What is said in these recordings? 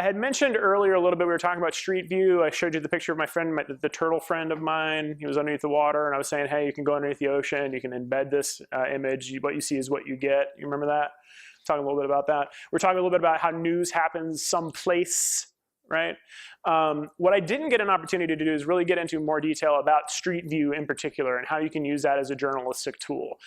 I had mentioned earlier a little bit, we were talking about Street View. I showed you the picture of my friend, the turtle friend of mine. He was underneath the water, and I was saying, hey, you can go underneath the ocean. You can embed this image. What you see is what you get. You remember that? Talking a little bit about that. We're talking a little bit about how news happens someplace, right? What I didn't get an opportunity to do is really get into more detail about Street View in particular and how you can use that as a journalistic tool.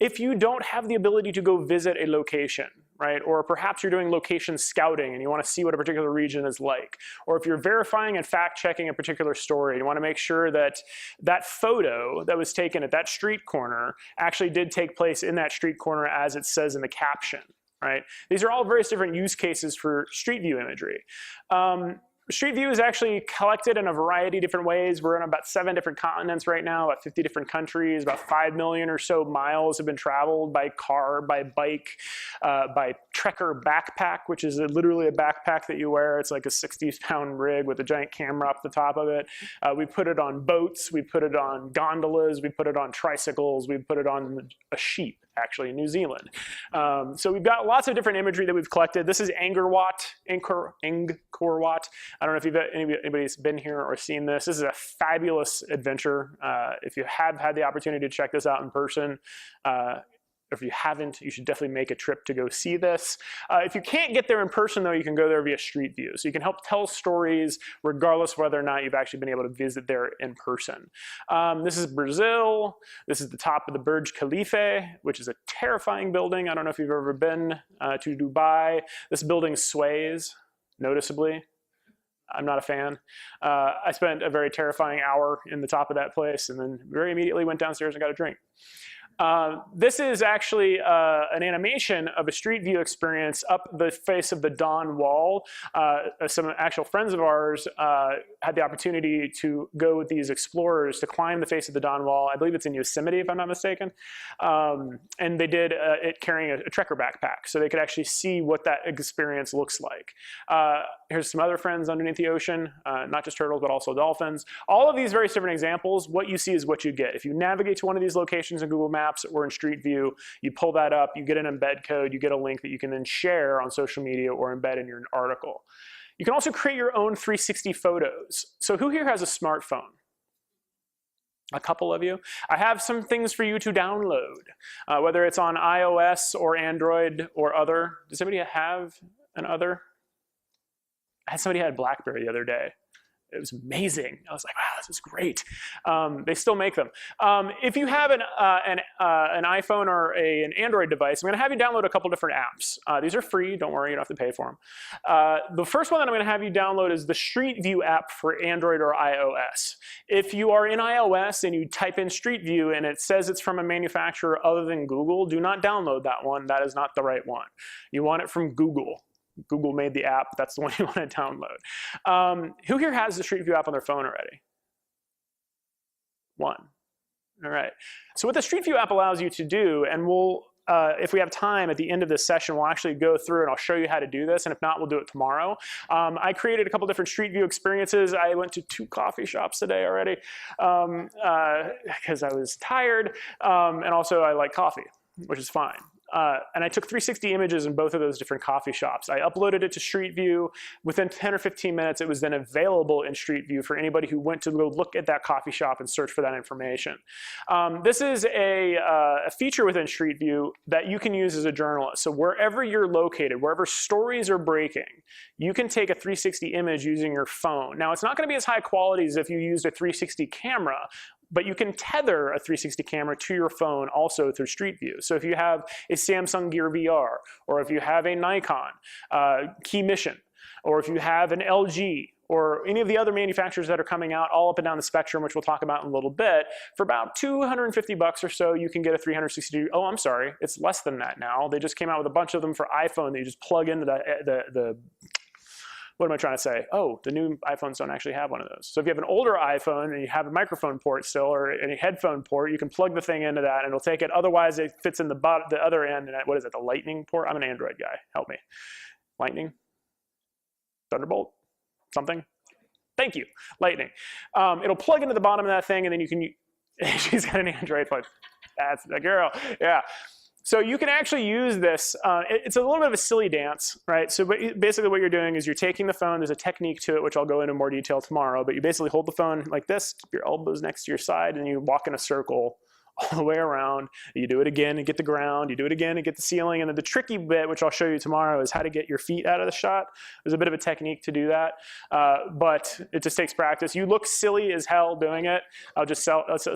If you don't have the ability to go visit a location, right, or perhaps you're doing location scouting and you want to see what a particular region is like, or if you're verifying and fact-checking a particular story, you want to make sure that that photo that was taken at that street corner actually did take place in that street corner as it says in the caption, right? These are all various different use cases for Street View imagery. Street View is actually collected in a variety of different ways. We're on about 7 different continents right now, about 50 different countries, about 5 million or so miles have been traveled by car, by bike, by Trekker backpack, which is literally a backpack that you wear. It's like a 60-pound rig with a giant camera up the top of it. We put it on boats, we put it on gondolas, we put it on tricycles, we put it on a sheep, actually, in New Zealand. So we've got lots of different imagery that we've collected. This is Angkor Wat. I don't know if anybody's been here or seen this. This is a fabulous adventure. If you have had the opportunity to check this out in person, if you haven't, you should definitely make a trip to go see this. If you can't get there in person, though, you can go there via Street View. So you can help tell stories regardless of whether or not you've actually been able to visit there in person. This is Brazil. This is the top of the Burj Khalifa, which is a terrifying building. I don't know if you've ever been to Dubai. This building sways noticeably. I'm not a fan. I spent a very terrifying hour in the top of that place and then very immediately went downstairs and got a drink. This is actually an animation of a Street View experience up the face of the Dawn Wall. Some actual friends of ours had the opportunity to go with these explorers to climb the face of the Dawn Wall. I believe it's in Yosemite, if I'm not mistaken. And they did it carrying a Trekker backpack, so they could actually see what that experience looks like. Here's some other friends underneath the ocean, not just turtles, but also dolphins. All of these various different examples, what you see is what you get. If you navigate to one of these locations in Google Maps or in Street View, you pull that up, you get an embed code, you get a link that you can then share on social media or embed in your article. You can also create your own 360 photos. So who here has a smartphone? A couple of you. I have some things for you to download, whether it's on iOS or Android or other. Does anybody have an other? I had somebody who had BlackBerry the other day. It was amazing. I was like, wow, this is great. They still make them. If you have an iPhone or an Android device, I'm going to have you download a couple different apps. These are free. Don't worry, you don't have to pay for them. The first one that I'm going to have you download is the Street View app for Android or iOS. If you are in iOS and you type in Street View and it says it's from a manufacturer other than Google, do not download that one. That is not the right one. You want it from Google. Google made the app. That's the one you want to download. Who here has the Street View app on their phone already? One. All right. So what the Street View app allows you to do, and we'll, if we have time at the end of this session, we'll actually go through and I'll show you how to do this. And if not, we'll do it tomorrow. I created a couple different Street View experiences. I went to 2 coffee shops today already because I was tired. And also I like coffee, which is fine. And I took 360 images in both of those different coffee shops. I uploaded it to Street View. Within 10 or 15 minutes, it was then available in Street View for anybody who went to go look at that coffee shop and search for that information. This is a feature within Street View that you can use as a journalist. So wherever you're located, wherever stories are breaking, you can take a 360 image using your phone. Now, it's not going to be as high quality as if you used a 360 camera, but you can tether a 360 camera to your phone also through Street View. So if you have a Samsung Gear VR, or if you have a Nikon Key Mission, or if you have an LG, or any of the other manufacturers that are coming out all up and down the spectrum, which we'll talk about in a little bit, for about 250 bucks or so, you can get a 360, oh, I'm sorry, it's less than that now. They just came out with a bunch of them for iPhone that you just plug into the what am I trying to say? Oh, the new iPhones don't actually have one of those. So if you have an older iPhone and you have a microphone port still or any headphone port, you can plug the thing into that and it'll take it. Otherwise, it fits in the other end. And what is it, the Lightning port? I'm an Android guy. Help me. Lightning? Thunderbolt? Something? Thank you. Lightning. It'll plug into the bottom of that thing and then you can, she's got an Android phone. That's the girl. Yeah. So you can actually use this. It's a little bit of a silly dance, right? So basically what you're doing is you're taking the phone. There's a technique to it, which I'll go into more detail tomorrow. But you basically hold the phone like this, keep your elbows next to your side, and you walk in a circle all the way around. You do it again and get the ground. You do it again and get the ceiling. And then the tricky bit, which I'll show you tomorrow, is how to get your feet out of the shot. There's a bit of a technique to do that, but it just takes practice. You look silly as hell doing it. Let's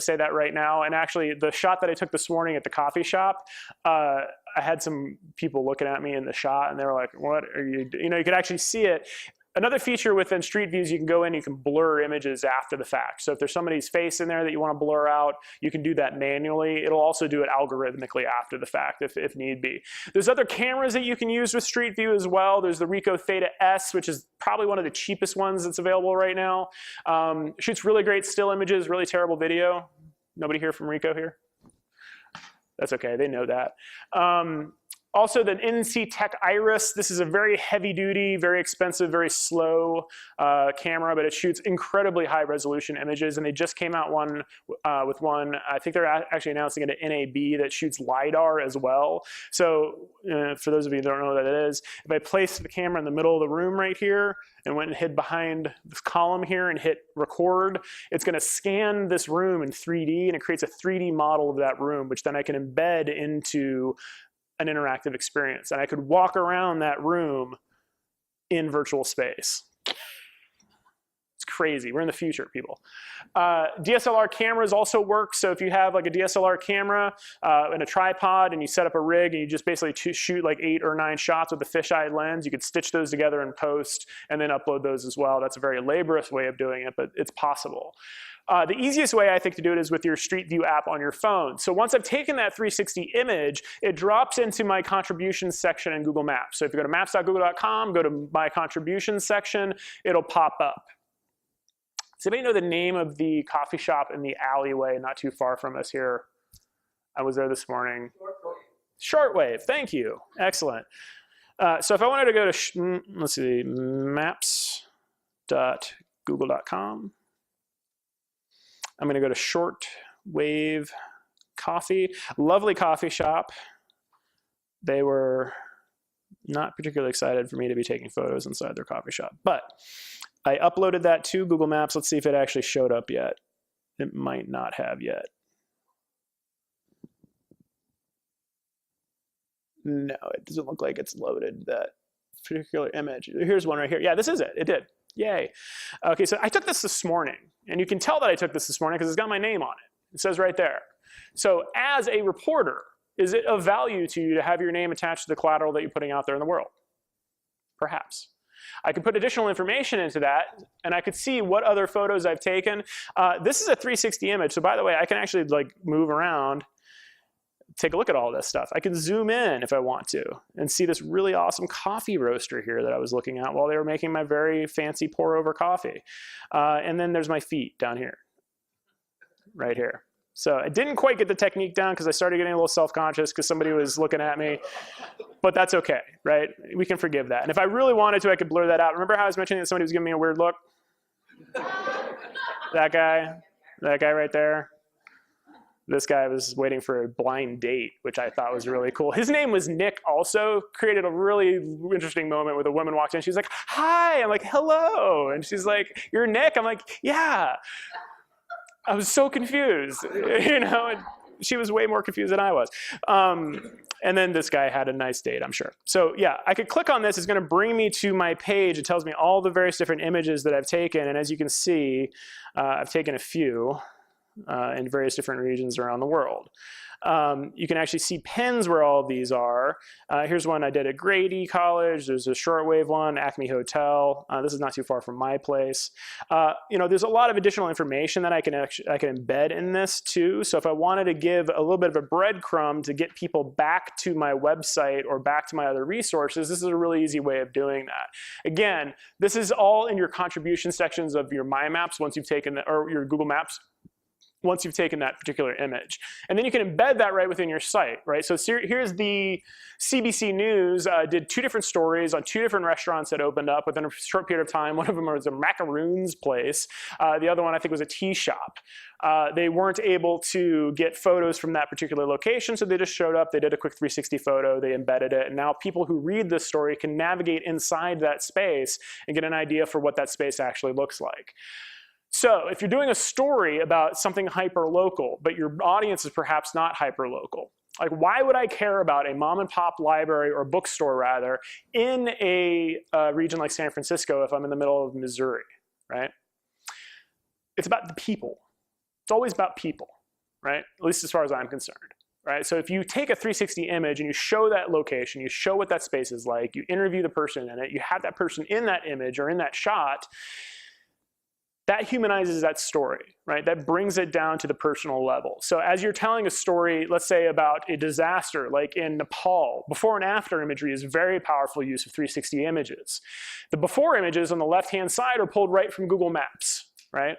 say that right now. And actually, the shot that I took this morning at the coffee shop, I had some people looking at me in the shot, and they were like, "What are you doing?" You know, you could actually see it. Another feature within Street Views, you can go in, you can blur images after the fact. So if there's somebody's face in there that you want to blur out, you can do that manually. It'll also do it algorithmically after the fact if need be. There's other cameras that you can use with Street View as well. There's the Ricoh Theta S, which is probably one of the cheapest ones that's available right now. Shoots really great still images, really terrible video. Nobody here from Ricoh here? That's okay, they know that. Also, the NC Tech Iris. This is a very heavy-duty, very expensive, very slow camera, but it shoots incredibly high-resolution images. And they just came out with one. I think they're actually announcing it at NAB that shoots LiDAR as well. So for those of you who don't know what that is, if I place the camera in the middle of the room right here and went and hid behind this column here and hit record, it's going to scan this room in 3D, and it creates a 3D model of that room, which then I can embed into an interactive experience. And I could walk around that room in virtual space. It's crazy. We're in the future, people. DSLR cameras also work. So if you have like a DSLR camera and a tripod, and you set up a rig, and you just basically shoot like 8 or 9 shots with a fisheye lens, you could stitch those together in post and then upload those as well. That's a very laborious way of doing it, but it's possible. The easiest way, I think, to do it is with your Street View app on your phone. So once I've taken that 360 image, it drops into my contributions section in Google Maps. So if you go to maps.google.com, go to my contributions section, it'll pop up. Does anybody know the name of the coffee shop in the alleyway not too far from us here? I was there this morning. Shortwave, thank you. Excellent. So if I wanted to go to, let's see, maps.google.com. I'm going to go to Shortwave Coffee. Lovely coffee shop. They were not particularly excited for me to be taking photos inside their coffee shop. But I uploaded that to Google Maps. Let's see if it actually showed up yet. It might not have yet. No, it doesn't look like it's loaded that particular image. Here's one right here. Yeah, this is it. It did. Yay. Okay, so I took this morning, and you can tell that I took this morning because it's got my name on it. It says right there. So as a reporter, is it of value to you to have your name attached to the collateral that you're putting out there in the world? Perhaps. I could put additional information into that, and I could see what other photos I've taken. This is a 360 image, so by the way, I can actually like move around, take a look at all this stuff. I can zoom in if I want to and see this really awesome coffee roaster here that I was looking at while they were making my very fancy pour-over coffee. And then there's my feet down here, right here. So I didn't quite get the technique down because I started getting a little self-conscious because somebody was looking at me. But that's okay, right? We can forgive that. And if I really wanted to, I could blur that out. Remember how I was mentioning that somebody was giving me a weird look? That guy right there. This guy was waiting for a blind date, which I thought was really cool. His name was Nick also. Created a really interesting moment where the woman walked in. She's like, hi. I'm like, hello. And she's like, you're Nick? I'm like, yeah. I was so confused, you know, and she was way more confused than I was. And then this guy had a nice date, I'm sure. So yeah, I could click on this. It's going to bring me to my page. It tells me all the various different images that I've taken. And as you can see, I've taken a few in various different regions around the world. You can actually see pins where all of these are. Here's one I did at Grady College. There's a shortwave one, Acme Hotel. This is not too far from my place. You know, there's a lot of additional information that I can embed in this too. So if I wanted to give a little bit of a breadcrumb to get people back to my website or back to my other resources, this is a really easy way of doing that. Again, this is all in your contribution sections of your My Maps once you've taken or your Google Maps. once you've taken that particular image. And then you can embed that right within your site, right? So here's the CBC News did 2 different stories on 2 different restaurants that opened up within a short period of time. One of them was a macaroons place. The other one I think was a tea shop. They weren't able to get photos from that particular location, so they just showed up, they did a quick 360 photo, they embedded it, and now people who read this story can navigate inside that space and get an idea for what that space actually looks like. So if you're doing a story about something hyper-local, but your audience is perhaps not hyper-local, like why would I care about a mom and pop library or bookstore rather in a region like San Francisco if I'm in the middle of Missouri, right? It's about the people. It's always about people, right? At least as far as I'm concerned, right? So if you take a 360 image and you show that location, you show what that space is like, you interview the person in it, you have that person in that image or in that shot, that humanizes that story, right? That brings it down to the personal level. So as you're telling a story, let's say about a disaster like in Nepal, before and after imagery is very powerful use of 360 images. The before images on the left-hand side are pulled right from Google Maps, right?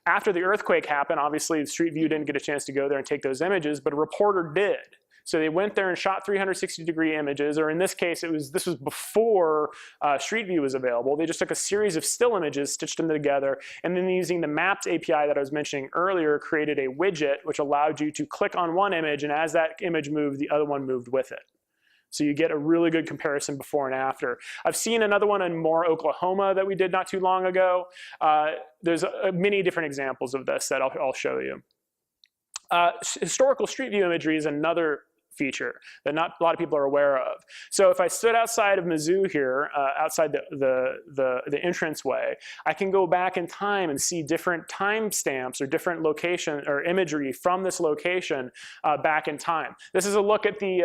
After the earthquake happened, obviously Street View didn't get a chance to go there and take those images, but a reporter did. So they went there and shot 360-degree images, or in this case, this was before Street View was available. They just took a series of still images, stitched them together, and then using the Maps API that I was mentioning earlier, created a widget which allowed you to click on one image, and as that image moved, the other one moved with it. So you get a really good comparison before and after. I've seen another one in Moore, Oklahoma that we did not too long ago. There's many different examples of this that I'll show you. Historical Street View imagery is another feature that not a lot of people are aware of. So if I stood outside of Mizzou here, outside the entranceway, I can go back in time and see different timestamps or different location or imagery from this location back in time. This is a look at the,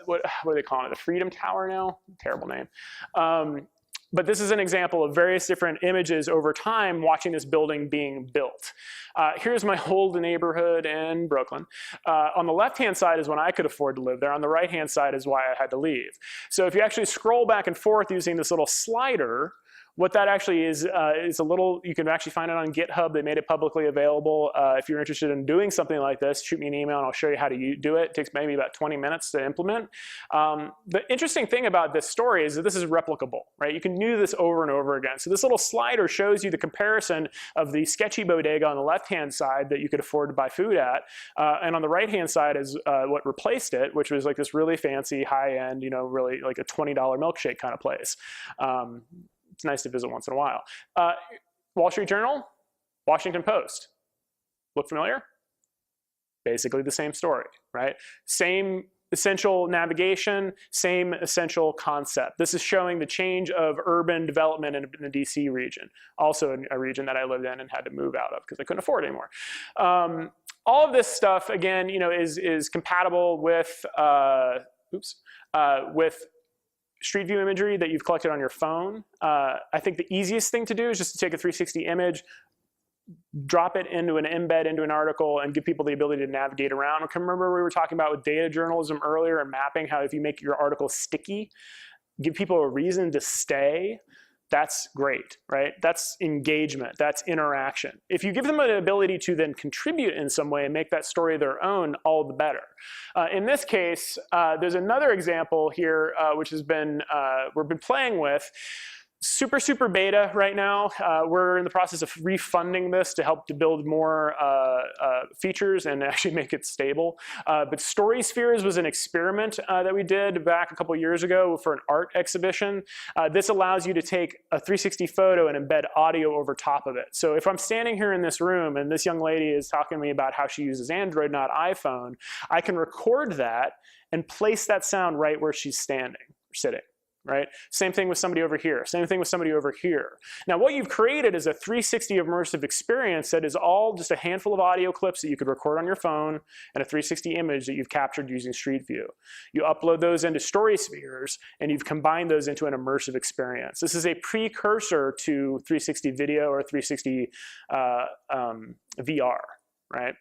what do they call it, the Freedom Tower now? Terrible name. But this is an example of various different images over time watching this building being built. Here's my old neighborhood in Brooklyn. On the left-hand side is when I could afford to live there. On the right-hand side is why I had to leave. So if you actually scroll back and forth using this little slider, what that actually is a little, you can actually find it on GitHub. They made it publicly available. If you're interested in doing something like this, shoot me an email and I'll show you how to do it. It takes maybe about 20 minutes to implement. The interesting thing about this story is that this is replicable, right? You can do this over and over again. So this little slider shows you the comparison of the sketchy bodega on the left-hand side that you could afford to buy food at. And on the right-hand side is what replaced it, which was like this really fancy, high-end, you know, really like a $20 milkshake kind of place. It's nice to visit once in a while. Wall Street Journal, Washington Post. Look familiar? Basically the same story, right? Same essential navigation, same essential concept. This is showing the change of urban development in the DC region, also a region that I lived in and had to move out of because I couldn't afford it anymore. All of this stuff, again, you know, is compatible with, with Street View imagery that you've collected on your phone. I think the easiest thing to do is just to take a 360 image, drop it into an embed into an article, and give people the ability to navigate around. Remember we were talking about with data journalism earlier and mapping, how if you make your article sticky, give people a reason to stay, that's great, right? That's engagement, that's interaction. If you give them an ability to then contribute in some way and make that story their own, all the better. In this case, there's another example here which has been, we've been playing with. Super beta right now. We're in the process of refunding this to help to build more features and actually make it stable. But Story Spheres was an experiment that we did back a couple years ago for an art exhibition. This allows you to take a 360 photo and embed audio over top of it. So if I'm standing here in this room and this young lady is talking to me about how she uses Android, not iPhone, I can record that and place that sound right where she's standing or sitting. Right? Same thing with somebody over here. Same thing with somebody over here. Now what you've created is a 360 immersive experience that is all just a handful of audio clips that you could record on your phone and a 360 image that you've captured using Street View. You upload those into Story Spheres and you've combined those into an immersive experience. This is a precursor to 360 video or 360 VR, right?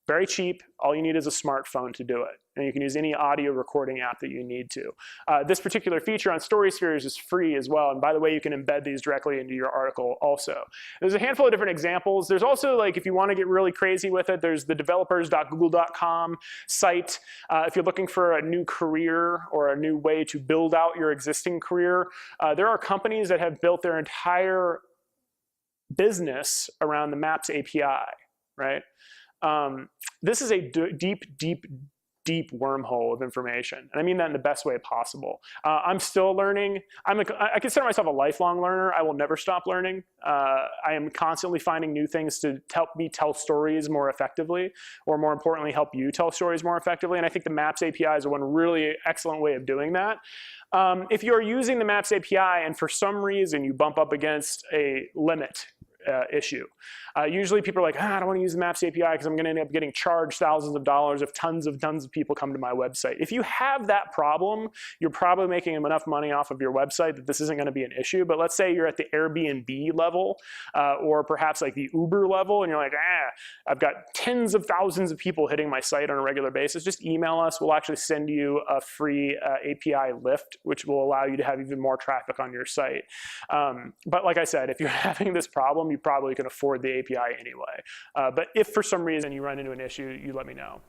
Very cheap. All you need is a smartphone to do it. And you can use any audio recording app that you need to. This particular feature on StorySpheres is free as well. And by the way, you can embed these directly into your article also. There's a handful of different examples. There's also, like, if you want to get really crazy with it, there's the developers.google.com site. If you're looking for a new career or a new way to build out your existing career, there are companies that have built their entire business around the Maps API, right? This is a deep wormhole of information. And I mean that in the best way possible. I'm still learning. I consider myself a lifelong learner. I will never stop learning. I am constantly finding new things to help me tell stories more effectively, or more importantly, help you tell stories more effectively. And I think the Maps API is one really excellent way of doing that. If you're using the Maps API and for some reason you bump up against a limit issue. Usually people are like, I don't want to use the Maps API because I'm going to end up getting charged thousands of dollars if tons of people come to my website. If you have that problem, you're probably making enough money off of your website that this isn't going to be an issue. But let's say you're at the Airbnb level, or perhaps like the Uber level, and you're like, I've got tens of thousands of people hitting my site on a regular basis. Just email us. We'll actually send you a free API lift, which will allow you to have even more traffic on your site. But like I said, if you're having this problem, you probably can afford the API anyway. But if for some reason you run into an issue, you let me know.